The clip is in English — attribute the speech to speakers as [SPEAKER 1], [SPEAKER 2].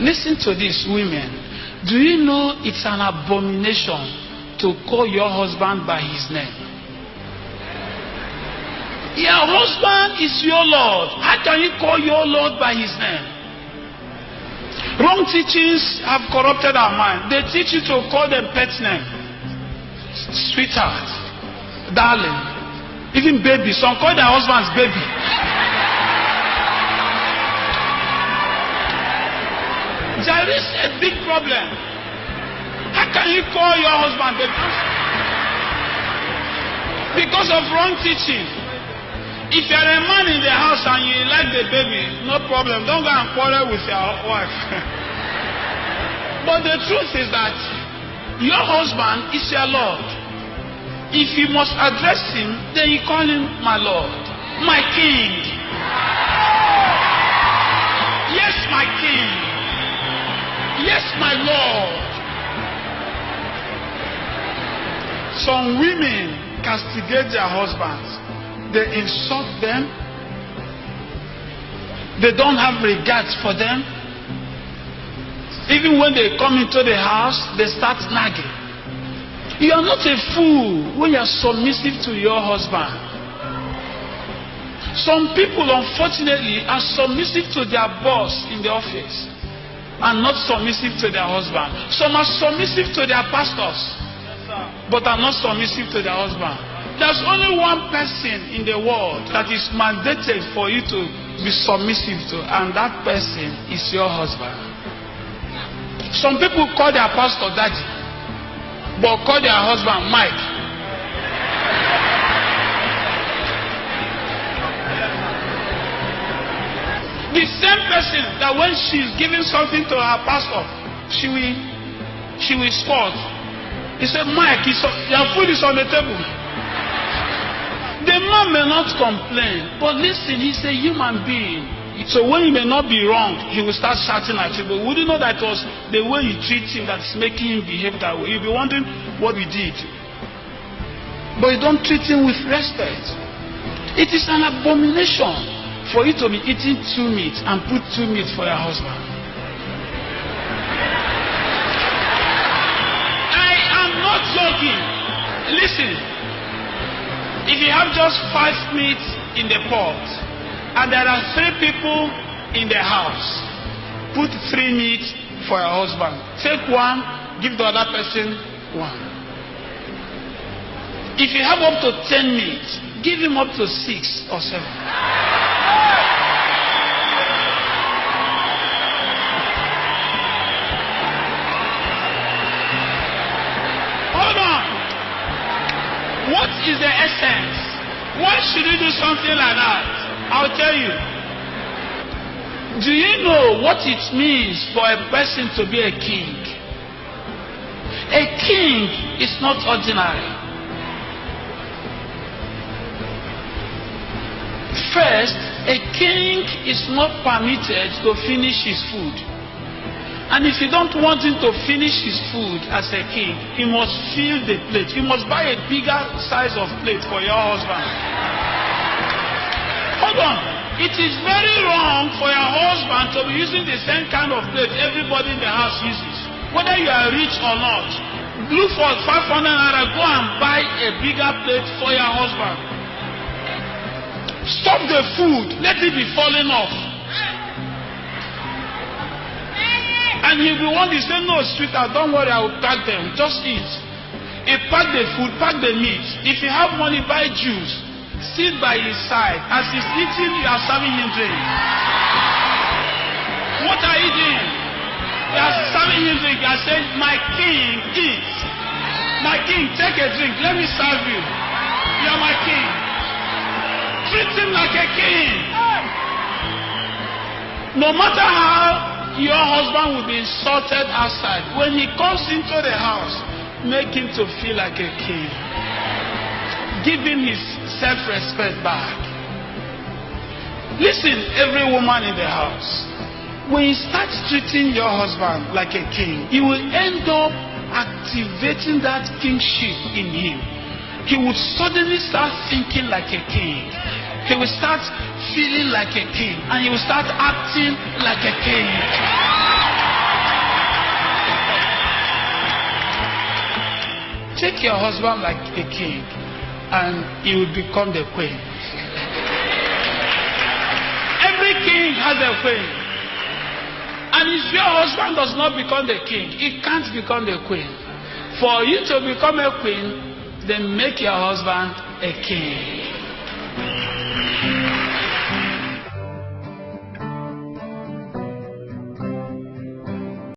[SPEAKER 1] Listen to this, women. Do you know it's an abomination to call your husband by his name? Your husband is your Lord. How can you call your Lord by his name? Wrong teachings have corrupted our mind. They teach you to call them pet name. Sweetheart, darling, even baby. Some call their husbands baby. There is a big problem. How can you call your husband baby? Because of wrong teaching. If you are a man in the house and you like the baby, no problem. Don't go and quarrel with your wife. But the truth is that your husband is your Lord. If you must address him, then you call him my Lord, my King. Yes, my King. Yes, my Lord. Some women castigate their husbands. They insult them. They don't have regards for them. Even when they come into the house, they start nagging. You are not a fool when you are submissive to your husband. Some people, unfortunately, are submissive to their boss in the office and not submissive to their husband. Some are submissive to their pastors, but are not submissive to their husband. There's only one person in the world that is mandated for you to be submissive to, and that person is your husband. Some people call their pastor daddy, but call their husband Mike. The same person that when she's giving something to her pastor, she will scold. He said, Mike, your food is on the table. The man may not complain, but listen, he's a human being. So when he may not be wrong, he will start shouting at you. But would you know that it was the way you treat him that's making him behave that way? You'll be wondering what we did. But you don't treat him with respect. It is an abomination for you to be eating 2 meat and put 2 meat for your husband. I am not joking. Listen. If you have just 5 meat in the pot and there are 3 people in the house, put 3 meat for your husband. Take 1, give the other person 1. If you have up to 10 meat, give him up to 6 or 7. Hold on. What is the essence? Why should you do something like that? I'll tell you. Do you know what it means for a person to be a king? A king is not ordinary. First, a king is not permitted to finish his food. And if you don't want him to finish his food as a king, he must fill the plate. You must buy a bigger size of plate for your husband. Hold on. It is very wrong for your husband to be using the same kind of plate everybody in the house uses. Whether you are rich or not. Look for 500 naira, go and buy a bigger plate for your husband. Stop the food. Let it be falling off. And he'll be one to say, no, sweetheart, don't worry, I will pack them. Just eat. He pack the food, pack the meat. If you have money, buy juice. Sit by his side. As he's eating, you are serving him drink. What are you doing? You are serving him drink. You are saying, my king, eat. My king, take a drink. Let me serve you. You are my king. Treat him like a king. No matter how your husband will be insulted outside, when he comes into the house, make him to feel like a king. Give him his self-respect back. Listen, every woman in the house, when you start treating your husband like a king, you will end up activating that kingship in him. He would suddenly start thinking like a king. He will start feeling like a king, and he will start acting like a king. make your husband like a king, and he will become the queen. Every king has a queen. And if your husband does not become the king, he can't become the queen. For you to become a queen, then make your husband a king.